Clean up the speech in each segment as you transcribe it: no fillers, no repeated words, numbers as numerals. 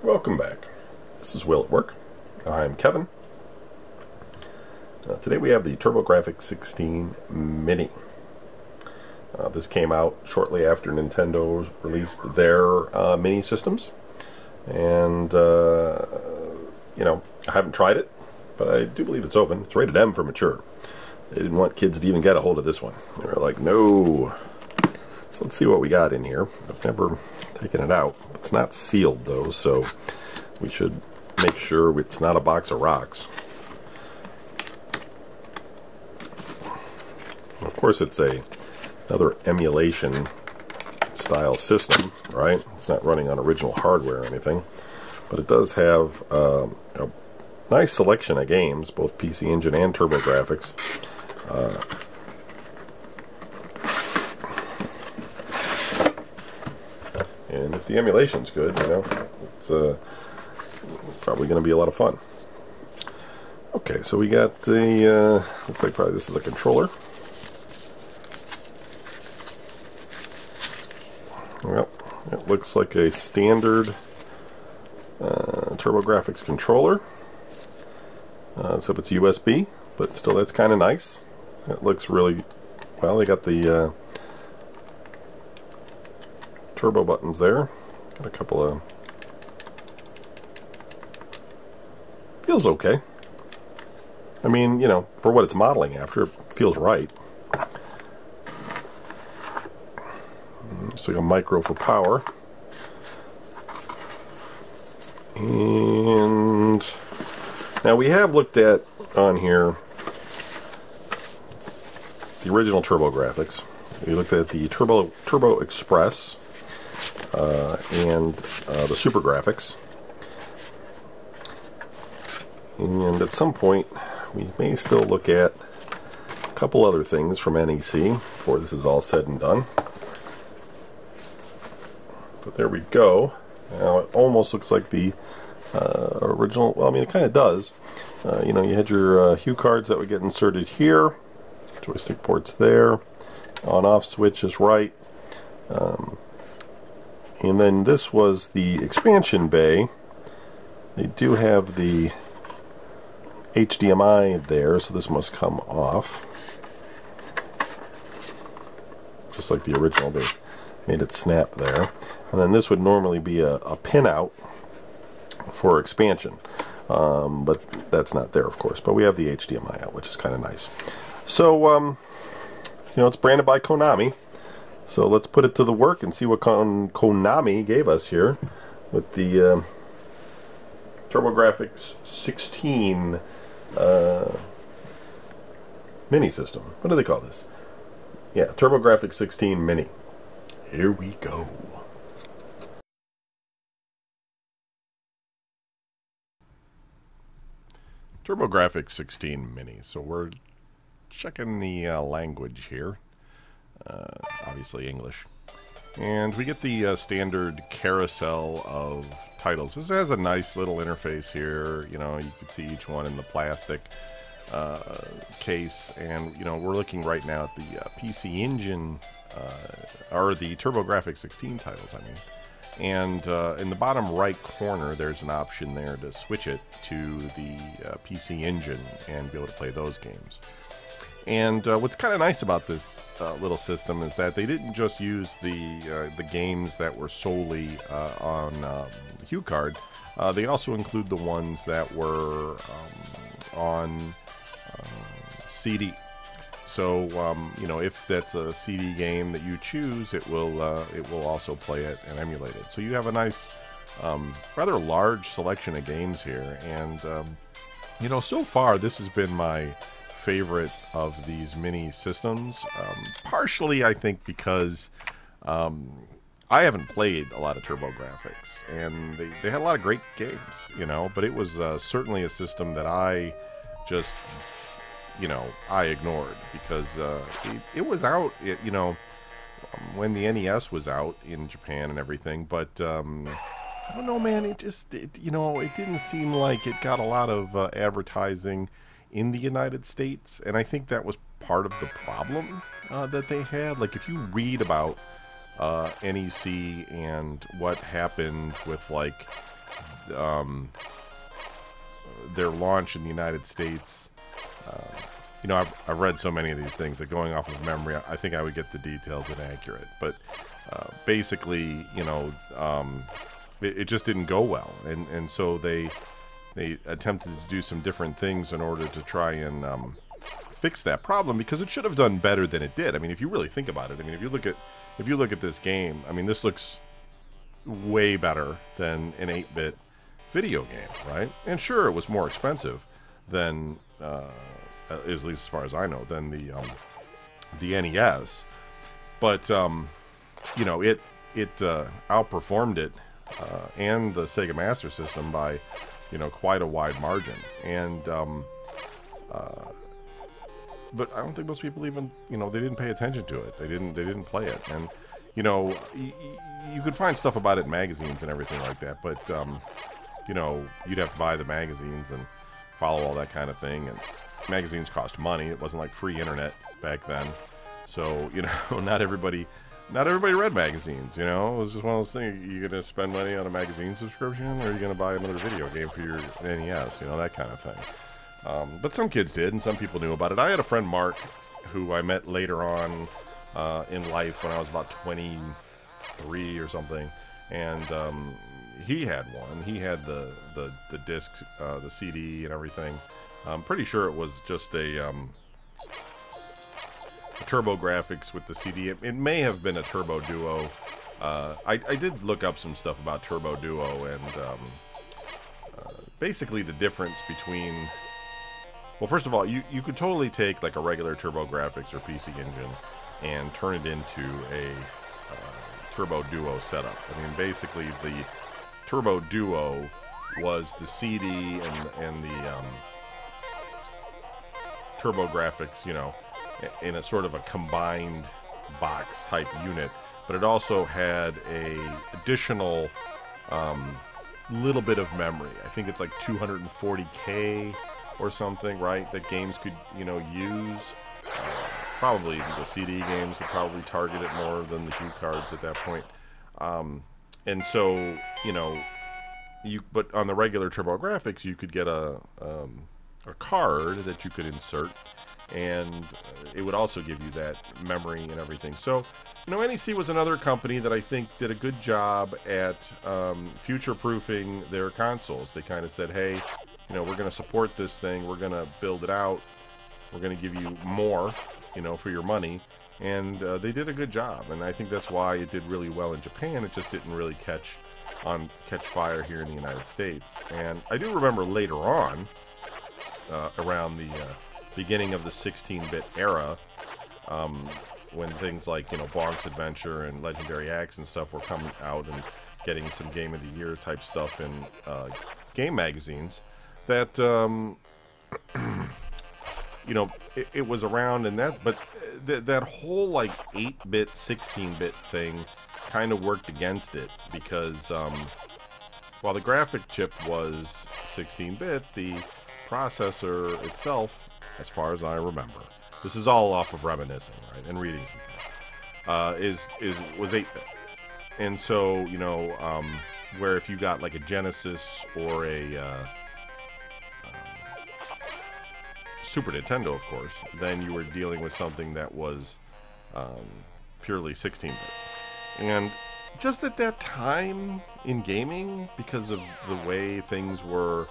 Welcome back. This is Will at Work. I'm Kevin. Today we have the TurboGrafx-16 Mini. This came out shortly after Nintendo released their mini systems. And, you know, I haven't tried it, but I do believe it's open. It's rated M for mature. They didn't want kids to even get a hold of this one. They were like, no. So let's see what we got in here. I've never taken it out. It's not sealed though, so we should make sure it's not a box of rocks. Of course, it's another emulation style system, right? It's not running on original hardware or anything, but it does have a nice selection of games, both PC Engine and TurboGrafx. And if the emulation's good, you know, it's probably going to be a lot of fun. Okay, so we got the, looks like probably this is a controller. Well, it looks like a standard TurboGrafx controller. Except it's USB, but still that's kind of nice. It looks really, well, they got the turbo buttons there. Got a couple of, feels okay. I mean, you know, for what it's modeling after, it feels right. It's like a micro for power. And now we have looked at on here the original TurboGrafx. We looked at the Turbo Express and the SuperGrafx. And at some point we may still look at a couple other things from NEC before this is all said and done. But there we go. Now it almost looks like the original. Well, I mean, it kind of does. You know, you had your hue cards that would get inserted here. Joystick ports there. On-off switch is right. And then this was the expansion bay. They do have the HDMI there, so this must come off. Just like the original, they made it snap there. And then this would normally be a pinout for expansion. But that's not there, of course. But we have the HDMI out, which is kind of nice. So, you know, it's branded by Konami. So let's put it to the work and see what Konami gave us here with the TurboGrafx-16 mini system. What do they call this? Yeah, TurboGrafx-16 Mini. Here we go. TurboGrafx-16 Mini. So we're checking the language here. Obviously English. And we get the standard carousel of titles. This has a nice little interface here. You know, you can see each one in the plastic case. And, you know, we're looking right now at the PC Engine, or the TurboGrafx-16 titles, I mean. And in the bottom right corner, there's an option there to switch it to the PC Engine and be able to play those games. And what's kind of nice about this little system is that they didn't just use the games that were solely on HuCard. They also include the ones that were on CD. So you know, if that's a CD game that you choose, it will also play it and emulate it. So you have a nice, rather large selection of games here. And you know, so far this has been my favorite of these mini systems, partially I think because I haven't played a lot of TurboGrafx, and they had a lot of great games, you know, but it was certainly a system that I just, you know, I ignored because it was out, you know, when the NES was out in Japan and everything, but I don't know, man, you know, it didn't seem like it got a lot of advertising in the United States, and I think that was part of the problem that they had. Like, if you read about NEC and what happened with, like, their launch in the United States. You know, I've read so many of these things that going off of memory, I think I would get the details inaccurate. But basically, you know, it just didn't go well, and so they attempted to do some different things in order to try and fix that problem, because it should have done better than it did. I mean, if you really think about it, I mean, if you look at this game, I mean, this looks way better than an 8-bit video game, right? And sure, it was more expensive than at least as far as I know, than the NES, but you know, it outperformed it and the Sega Master System by, you know, quite a wide margin. And but I don't think most people even, you know, they didn't pay attention to it. They didn't play it. And you know, you could find stuff about it in magazines and everything like that, but you know, you'd have to buy the magazines and follow all that kind of thing, and magazines cost money. It wasn't like free internet back then, so you know, not everybody read magazines. You know, it was just one of those things. You're gonna spend money on a magazine subscription, or are you gonna buy another video game for your NES? You know, that kind of thing. But some kids did, and some people knew about it. I had a friend, Mark, who I met later on in life when I was about 23 or something, and he had one. He had the disc, the CD, and everything. I'm pretty sure it was just a TurboGrafx with the CD. It may have been a Turbo Duo. I did look up some stuff about Turbo Duo, and basically the difference between... Well, first of all, you could totally take like a regular TurboGrafx or PC Engine and turn it into a Turbo Duo setup. I mean, basically the Turbo Duo was the CD and the TurboGrafx, you know, in a sort of a combined box type unit, but it also had a additional little bit of memory. I think it's like 240K or something, right? That games could, you know, use. Probably the CD games would probably target it more than the Q cards at that point. And so, you know, but on the regular TurboGrafx, you could get a card that you could insert, and it would also give you that memory and everything. So, you know, NEC was another company that I think did a good job at future-proofing their consoles. They kind of said, hey, you know, we're going to support this thing, we're going to build it out, we're going to give you more, you know, for your money. And they did a good job, and I think that's why it did really well in Japan. It just didn't really catch fire here in the United States. And I do remember later on, around the beginning of the 16-bit era, when things like, you know, Bonk's Adventure and Legendary Axe and stuff were coming out and getting some Game of the Year type stuff in game magazines, that you know, it was around, and that, but that whole like 8-bit, 16-bit thing kind of worked against it, because while the graphic chip was 16-bit, the processor itself, as far as I remember, this is all off of reminiscing, right, and reading some things, was 8-bit. And so, you know, where if you got like a Genesis or a Super Nintendo, of course, then you were dealing with something that was purely 16-bit. And just at that time in gaming, because of the way things were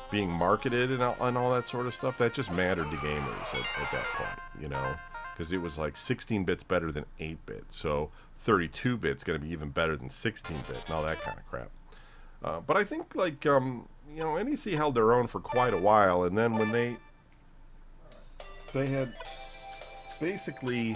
being marketed and all that sort of stuff, that just mattered to gamers at that point, you know, because it was like 16-bit's better than 8-bit, so 32-bit's going to be even better than 16-bit and all that kind of crap. But I think, like, you know, NEC held their own for quite a while, and then when they had basically...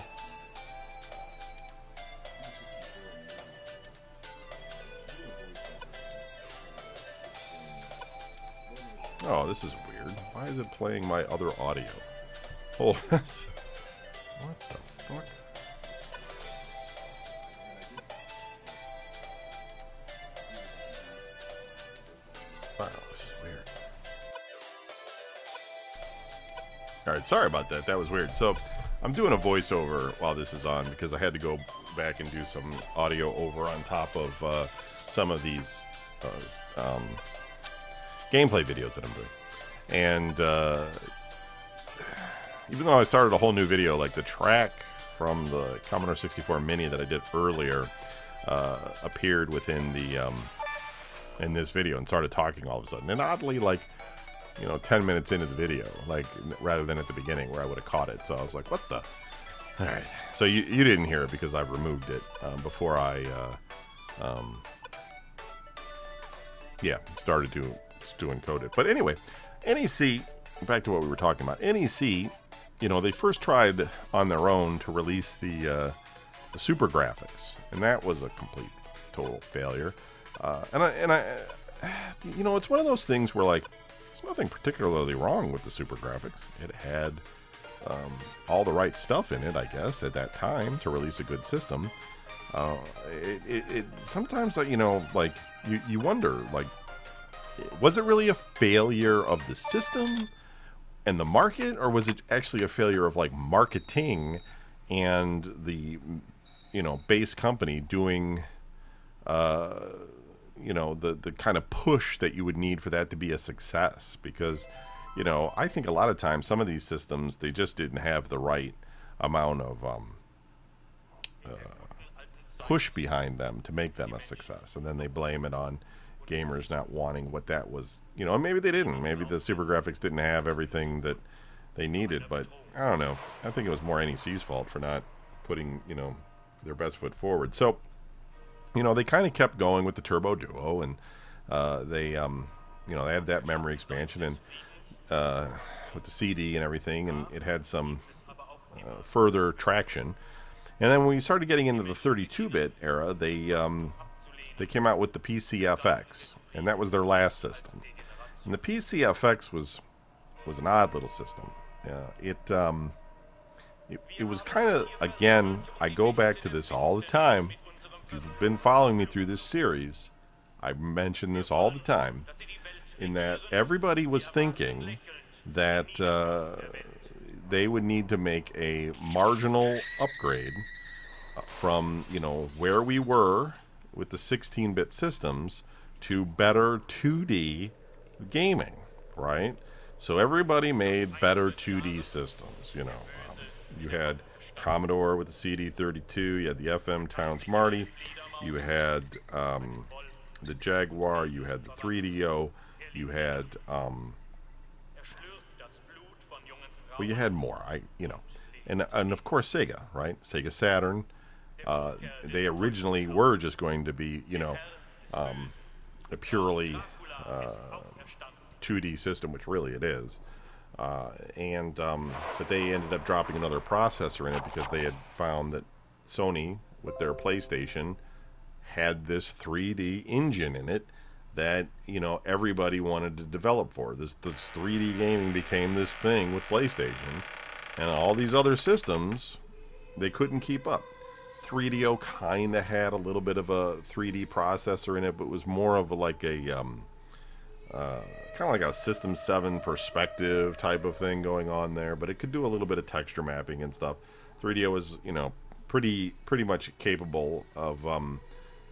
Oh, this is weird. Why is it playing my other audio? Hold on. What the fuck? Wow, this is weird. Alright, sorry about that. That was weird. So, I'm doing a voiceover while this is on, because I had to go back and do some audio over on top of some of these gameplay videos that I'm doing. And even though I started a whole new video, like the track from the Commodore 64 Mini that I did earlier appeared within the in this video and started talking all of a sudden. And oddly, like, you know, 10 minutes into the video, like, rather than at the beginning where I would have caught it. So I was like, what the? All right. So you didn't hear it because I removed it before I started to encode it. But anyway, NEC, back to what we were talking about. NEC, you know, they first tried on their own to release the TurboGrafx, and that was a complete, total failure. And I, you know, it's one of those things where, like, there's nothing particularly wrong with the TurboGrafx. It had all the right stuff in it, I guess, at that time to release a good system. Sometimes, you know, like, you wonder, like, was it really a failure of the system and the market, or was it actually a failure of, like, marketing and the, you know, base company doing, you know, the kind of push that you would need for that to be a success? Because, you know, I think a lot of times some of these systems, they just didn't have the right amount of push behind them to make them a success, and then they blame it on gamers not wanting what that was, you know. And maybe they didn't. Maybe the TurboGrafx didn't have everything that they needed, but I don't know. I think it was more NEC's fault for not putting, you know, their best foot forward. So, you know, they kind of kept going with the Turbo Duo, and they, you know, they had that memory expansion and with the CD and everything, and it had some further traction. And then when we started getting into the 32-bit era, they came out with the PCFX, and that was their last system. And the PCFX was an odd little system. It was kind of, again, I go back to this all the time. If you've been following me through this series, I mention this all the time, in that everybody was thinking that they would need to make a marginal upgrade from, you know, where we were with the 16-bit systems to better 2D gaming, right? So everybody made better 2D systems, you know. You had Commodore with the CD32, you had the FM Towns Marty, you had the Jaguar, you had the 3DO, you had, well, you had more, you know. And of course Sega, right? Sega Saturn. They originally were just going to be, you know, a purely 2D system, which really it is. But they ended up dropping another processor in it because they had found that Sony, with their PlayStation, had this 3D engine in it that, you know, everybody wanted to develop for. This 3D gaming became this thing with PlayStation, and all these other systems, they couldn't keep up. 3DO kind of had a little bit of a 3D processor in it, but it was more of like a kind of like a System 7 perspective type of thing going on there, but it could do a little bit of texture mapping and stuff. 3DO was, you know, pretty much capable of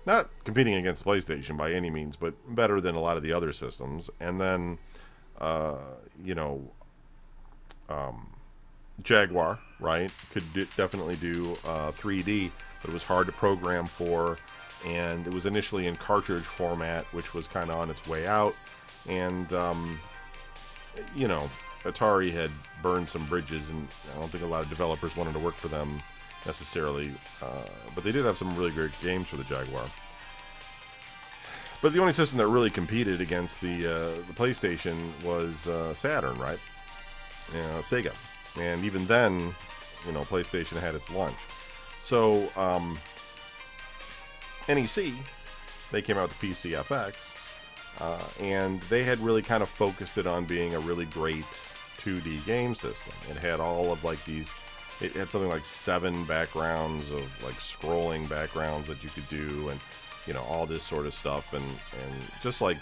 not competing against PlayStation by any means, but better than a lot of the other systems. And then, you know, Jaguar, right, could definitely do 3D, but it was hard to program for, and it was initially in cartridge format, which was kind of on its way out. And, you know, Atari had burned some bridges, and I don't think a lot of developers wanted to work for them necessarily, but they did have some really great games for the Jaguar. But the only system that really competed against the PlayStation was Saturn, right? Sega. And even then, you know, PlayStation had its lunch. So, NEC, they came out with the PCFX, and they had really kind of focused it on being a really great 2D game system. It had all of, like, these, it had something like 7 backgrounds of, like, scrolling backgrounds that you could do, and, you know, all this sort of stuff. And just like,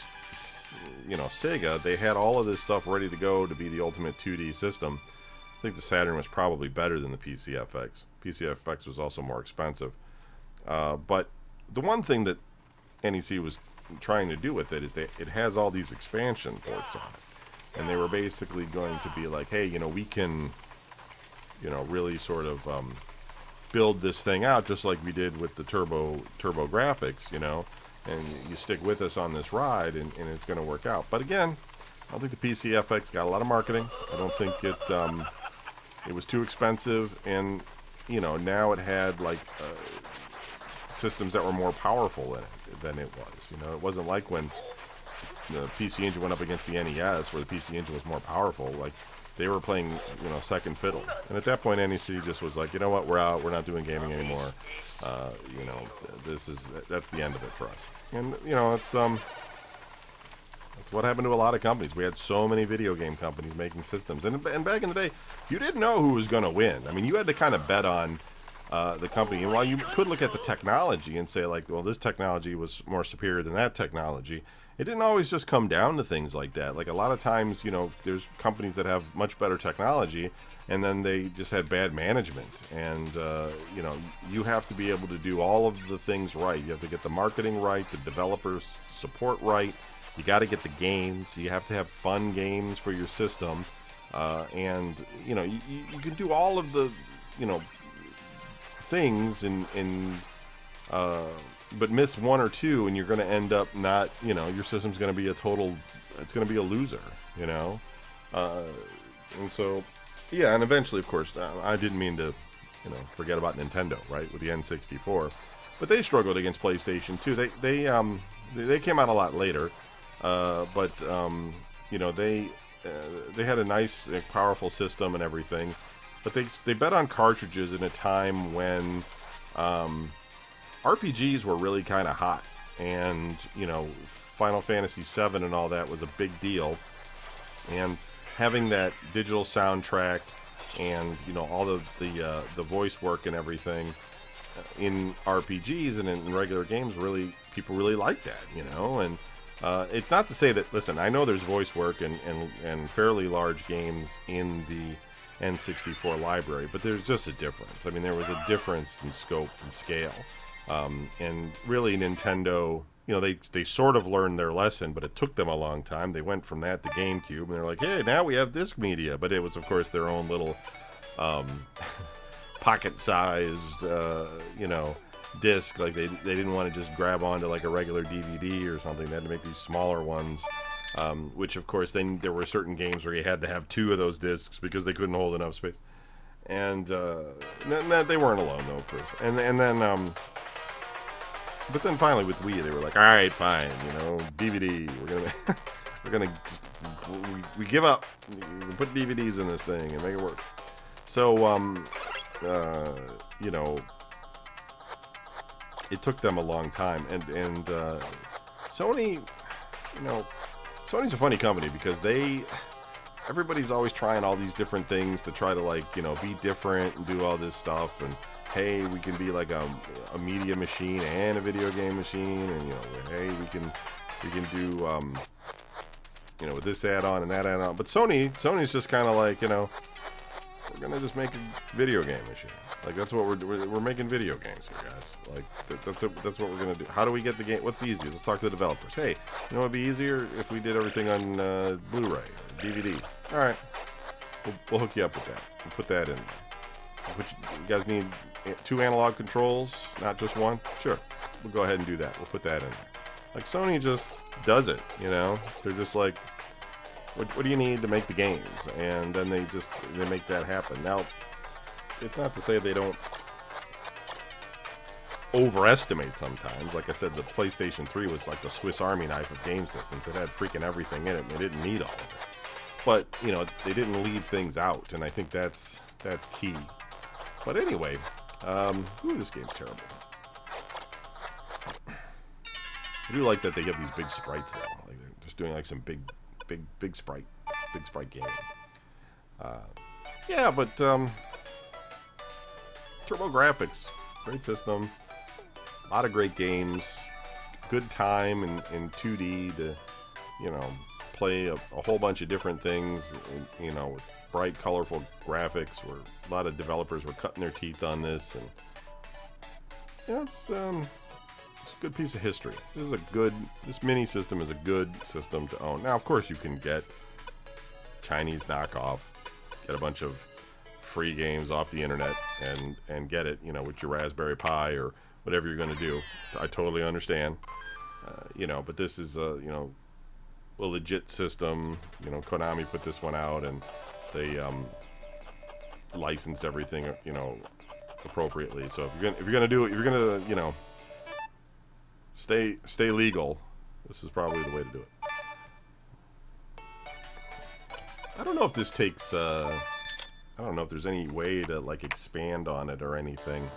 you know, Sega, they had all of this stuff ready to go to be the ultimate 2D system. I think the Saturn was probably better than the PCFX. PCFX was also more expensive. But the one thing that NEC was trying to do with it is that it has all these expansion ports on it, and they were basically going to be like, hey, you know, we can, you know, really sort of build this thing out just like we did with the TurboGrafx, you know, and you stick with us on this ride, and it's going to work out. But again, I don't think the PCFX got a lot of marketing. I don't think it was too expensive, and you know, now it had like systems that were more powerful in it than it was. You know, it wasn't like when the PC Engine went up against the NES, where the PC Engine was more powerful. Like, they were playing, you know, second fiddle. And at that point, NEC just was like, you know what, we're out. We're not doing gaming anymore. You know, that's the end of it for us. And you know, it's what happened to a lot of companies. We had so many video game companies making systems, and back in the day, you didn't know who was going to win. I mean, you had to kind of bet on the company. And while you could look at the technology and say, like, well, this technology was more superior than that technology, it didn't always just come down to things like that. Like, a lot of times, you know, there's companies that have much better technology, and then they just had bad management. And, you know, you have to be able to do all of the things right. You have to get the marketing right, the developers support right. You got to get the games. You have to have fun games for your system. And, you know, you can do all of the, you know, things but miss one or two, and you're going to end up not, you know, your system's going to be it's going to be a loser, you know. And so, yeah, and eventually, of course, I didn't mean to, you know, forget about Nintendo, right, with the N64, but they struggled against PlayStation too. They came out a lot later, but you know, they had a nice, powerful system and everything, but they bet on cartridges in a time when RPGs were really kind of hot, and you know, Final Fantasy VII and all that was a big deal, and having that digital soundtrack and, you know, all the voice work and everything in RPGs and in regular games, really, people really like that, you know. And it's not to say that, listen, I know there's voice work and fairly large games in the N64 library, but there's just a difference. I mean, there was a difference in scope and scale. And really, Nintendo, you know, they sort of learned their lesson, but it took them a long time. They went from that to GameCube, and they're like, hey, now we have disc media. But it was, of course, their own little pocket-sized, you know, disc. Like, they didn't want to just grab onto like a regular DVD or something. They had to make these smaller ones, which, of course, then there were certain games where you had to have two of those discs because they couldn't hold enough space. And they weren't alone, though, of course. And then but then finally with Wii, they were like, all right, fine, you know, DVD. We give up. We put DVDs in this thing and make it work. So, you know, it took them a long time, and Sony, you know, Sony's a funny company because everybody's always trying all these different things to try to, like, you know, be different and do all this stuff, and hey, we can be like a media machine and a video game machine, and, you know, hey, we can do you know, with this add-on and that add-on. But Sony's just kind of like, you know, we're gonna just make a video game machine. Like, that's what we're making video games here, guys. Like, that's what we're gonna do. How do we get the game? What's easiest? Let's talk to the developers. Hey, you know, it'd be easier if we did everything on Blu-ray or DVD. All right, we'll hook you up with that. We'll put that in. You guys need 2 analog controls, not just one? Sure, we'll go ahead and do that. We'll put that in. Like, Sony just does it, you know? They're just like, what do you need to make the games? And then they make that happen. Now, it's not to say they don't overestimate sometimes. Like I said, the PlayStation 3 was like the Swiss Army knife of game systems. It had freaking everything in it, and they didn't need all of it. But, you know, they didn't leave things out, and I think that's key. But anyway, this game's terrible. I do like that they get these big sprites, though. Like, they're just doing like some big sprite game. Yeah, but TurboGrafx, great system, a lot of great games, good time in 2D to, you know, play a whole bunch of different things, you know, with bright, colorful graphics, where a lot of developers were cutting their teeth on this, and you know, it's It's a good piece of history. This mini system is a good system to own. Now, of course, you can get Chinese knockoff, get a bunch of free games off the internet, and get it, with your Raspberry Pi or whatever you're going to do. I totally understand, but this is a legit system. Konami put this one out, and they licensed everything, appropriately. So if you're gonna do it, if you're gonna, stay legal, this is probably the way to do it. I don't know if this takes. I don't know if there's any way to expand on it or anything.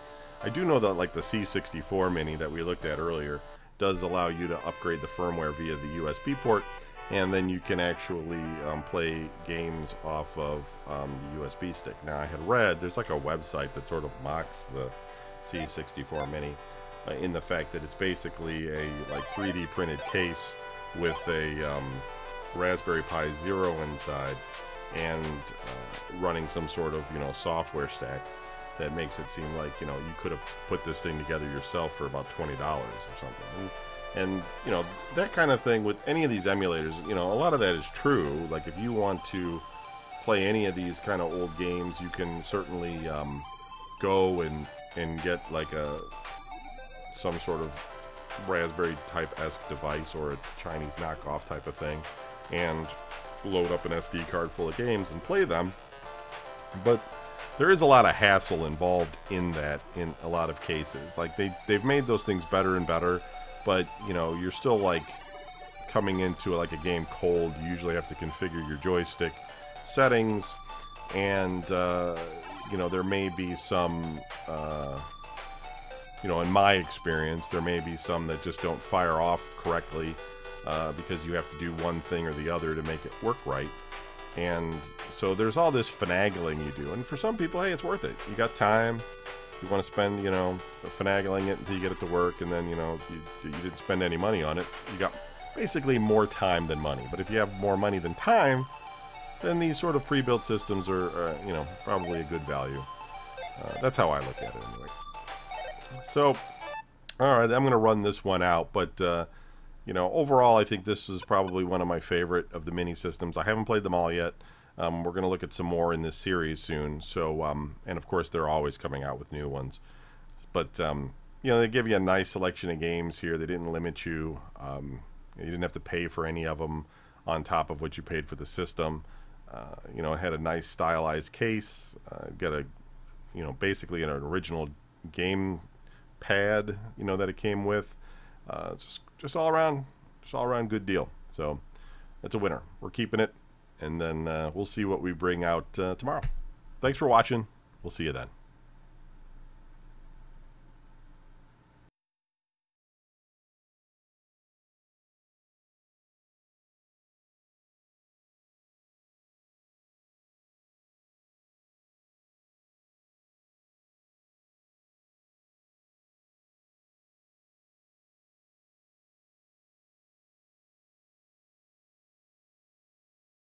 I do know that the C64 Mini that we looked at earlier does allow you to upgrade the firmware via the USB port, and then you can actually play games off of the USB stick. Now, I had read there's a website that sort of mocks the C64 Mini in the fact that it's basically a 3D printed case with a Raspberry Pi Zero inside, and running some sort of software stack that makes it seem like you could have put this thing together yourself for about $20 or something. And that kind of thing with any of these emulators, a lot of that is true. Like, if you want to play any of these kind of old games, you can certainly go and get some sort of Raspberry type-esque device or a Chinese knockoff type of thing, and load up an SD card full of games and play them. But there is a lot of hassle involved in that in a lot of cases. They've made those things better and better, but you're still coming into a game cold. You usually have to configure your joystick settings, and there may be some in my experience, there may be some that just don't fire off correctly because you have to do one thing or the other to make it work right. And so there's all this finagling you do, and for some people, hey, it's worth it. You got time, you want to spend finagling it until you get it to work, and then you didn't spend any money on it. You got basically more time than money. But if you have more money than time, then these sort of pre-built systems are probably a good value. That's how I look at it anyway. So, all right, I'm going to run this one out, but overall, I think this is probably one of my favorite of the mini systems. I haven't played them all yet. We're going to look at some more in this series soon. So, and of course, they're always coming out with new ones. But they give you a nice selection of games here. They didn't limit you. You didn't have to pay for any of them on top of what you paid for the system. It had a nice stylized case. Got a, basically an original game pad, that it came with. Just all around good deal. So that's a winner. We're keeping it, and then we'll see what we bring out tomorrow. Thanks for watching. We'll see you then.